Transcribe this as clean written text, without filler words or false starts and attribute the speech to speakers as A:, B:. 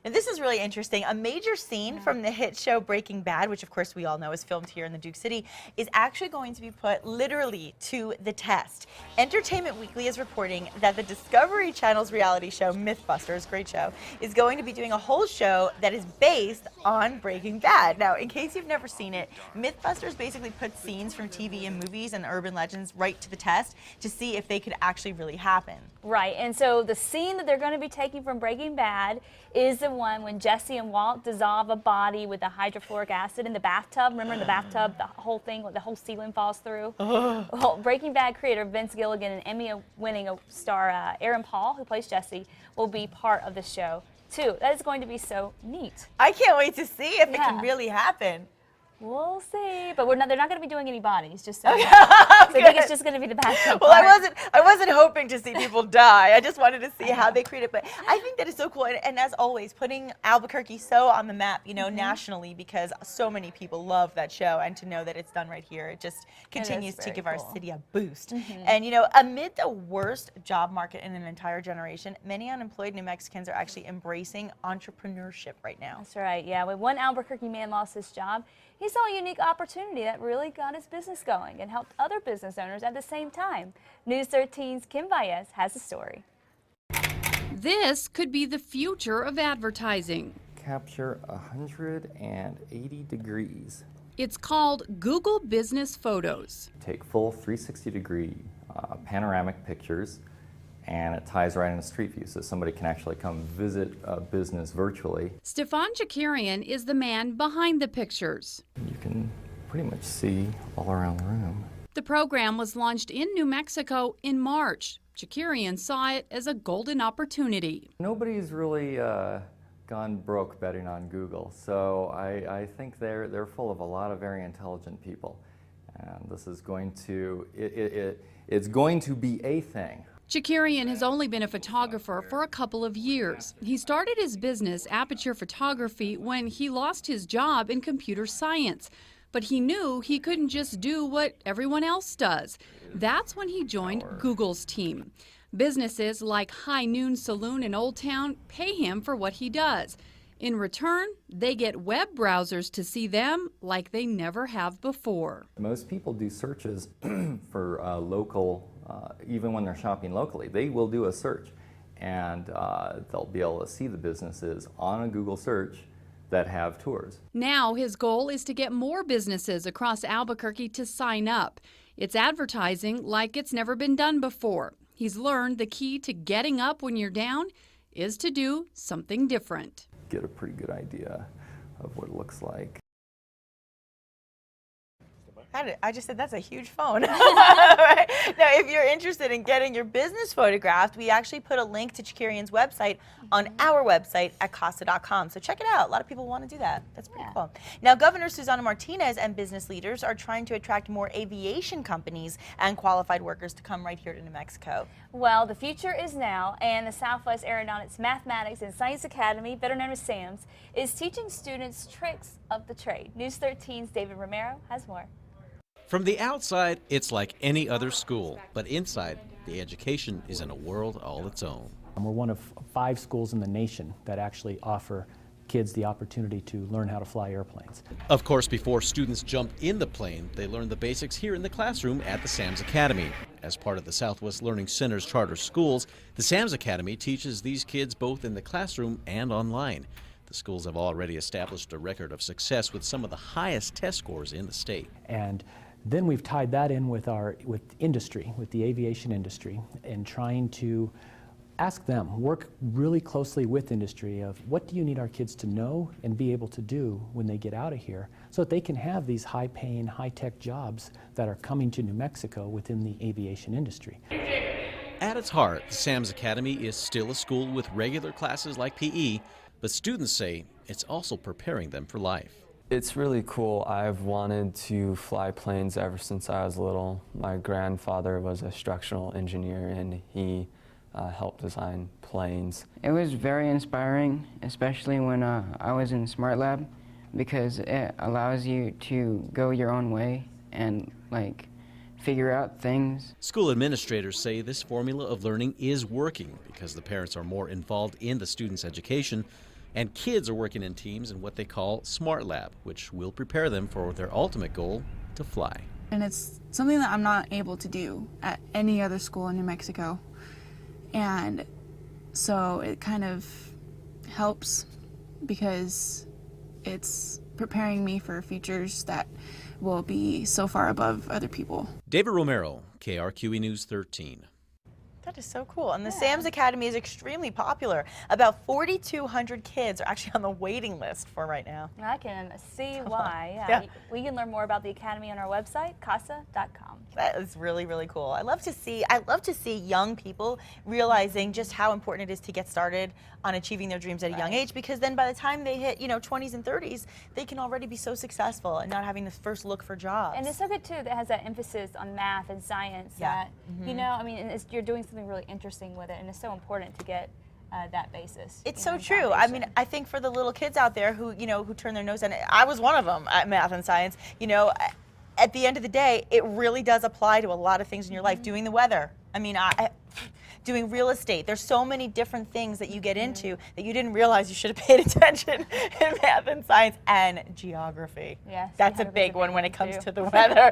A: Now, this is really interesting. A major scene from the hit show Breaking Bad, which of course we all know is filmed here in the Duke City, is actually going to be put literally to the test. Entertainment Weekly is reporting that the Discovery Channel's reality show Mythbusters, great show, is going to be doing a whole show that is based on Breaking Bad. Now, in case you've never seen it, Mythbusters basically puts scenes from TV and movies and urban legends right to the test to see if they could actually really happen.
B: Right, and so the scene that they're going to be taking from Breaking Bad is the one when Jesse and Walt dissolve a body with the hydrofluoric acid in the bathtub. Remember in the bathtub, the whole thing, the whole ceiling falls through? Well, Breaking Bad creator Vince Gilligan and Emmy-winning star Aaron Paul, who plays Jesse, will be part of the show too. That is going to be so neat.
A: I can't wait to see if it can really happen.
B: We'll see, but they're not going to be doing any bodies, just so you know. So I think it's just going to be the bathtub
A: Well,
B: part.
A: I wasn't hoping to see people die. I just wanted to see how they create it. But I think that is so cool. And as always, putting Albuquerque so on the map, you know, nationally, because so many people love that show, and to know that it's done right here, it just continues to give our city a boost. And, you know, amid the worst job market in an entire generation, many unemployed New Mexicans are actually embracing entrepreneurship right now.
B: That's right, yeah. When one Albuquerque man lost his job, he saw a unique opportunity that really got his business going and helped other business owners at the same time. News 13's Kim Vallez has the story.
C: This could be the future of advertising.
D: Capture 180 degrees.
C: It's called Google Business Photos.
D: Take full 360-degree panoramic pictures, and it ties right into Street View, so somebody can actually come visit a business virtually.
C: Stefan Jakarian is the man behind the pictures.
D: You can pretty much see all around the room.
C: The program was launched in New Mexico in March. Jakarian saw it as a golden opportunity.
D: Nobody's really gone broke betting on Google, so I think they're full of a lot of very intelligent people. And this is going to, it's going to be a thing.
C: Jakarian has only been a photographer for a couple of years. He started his business, Aperture Photography, when he lost his job in computer science. But he knew he couldn't just do what everyone else does. That's when he joined Google's team. Businesses like High Noon Saloon in Old Town pay him for what he does. In return, they get web browsers to see them like they never have before.
D: Most people do searches for local, even when they're shopping locally. They will do a search, and they'll be able to see the businesses on a Google search that have tours.
C: Now his goal is to get more businesses across Albuquerque to sign up. It's advertising like it's never been done before. He's learned the key to getting up when you're down is to do something different.
D: Get a pretty good idea of what it looks like.
A: I just said that's a huge phone. Right? Now, if you're interested in getting your business photographed, we actually put a link to Jakarian's website on our website at Costa.com. So check it out. A lot of people want to do that. That's pretty cool. Now, Governor Susana Martinez and business leaders are trying to attract more aviation companies and qualified workers to come right here to New Mexico.
B: Well, the future is now, and the Southwest Aeronautics Mathematics and Science Academy, better known as SAMS, is teaching students tricks of the trade. News 13's David Romero has more.
E: From the outside, it's like any other school, but inside, the education is in a world all its own.
F: We're one of 5 schools in the nation that actually offer kids the opportunity to learn how to fly airplanes.
E: Of course, before students jump in the plane, they learn the basics here in the classroom at the SAMS Academy. As part of the Southwest Learning Center's charter schools, the SAMS Academy teaches these kids both in the classroom and online. The schools have already established a record of success with some of the highest test scores in the state.
F: And then we've tied that in with industry, with the aviation industry, and trying to ask them, work really closely with industry of what do you need our kids to know and be able to do when they get out of here so that they can have these high-paying, high-tech jobs that are coming to New Mexico within the aviation industry.
E: At its heart, the SAMS Academy is still a school with regular classes like PE, but students say it's also preparing them for life.
G: It's really cool. I've wanted to fly planes ever since I was little. My grandfather was a structural engineer, and he helped design planes.
H: It was very inspiring, especially when I was in Smart Lab, because it allows you to go your own way and figure out things.
E: School administrators say this formula of learning is working because the parents are more involved in the students' education, And kids are working in teams in what they call Smart Lab, which will prepare them for their ultimate goal, to fly.
I: And it's something that I'm not able to do at any other school in New Mexico. And so it kind of helps because it's preparing me for futures that will be so far above other people.
E: David Romero, KRQE News 13.
A: That is so cool. And the SAMS Academy is extremely popular. About 4,200 kids are actually on the waiting list for right now.
B: I can see why.
A: Yeah.
B: We can learn more about the Academy on our website, casa.com.
A: That is really, really cool. I love to see young people realizing just how important it is to get started on achieving their dreams at a young age, because then by the time they hit, 20s and 30s, they can already be so successful and not having to first look for jobs.
B: And it's so good too that has that emphasis on math and science.
A: Yeah.
B: That, and you're doing something really interesting with it, and it's so important to get that basis.
A: It's so true. I mean, I think for the little kids out there who turn their nose on it, I was one of them at math and science. At the end of the day, it really does apply to a lot of things in your life. Doing the weather. I mean, doing real estate. There's so many different things that you get into that you didn't realize you should have paid attention in math and science and geography.
B: Yes,
A: That's a
B: geography's
A: big one when it comes
B: too.
A: to the weather.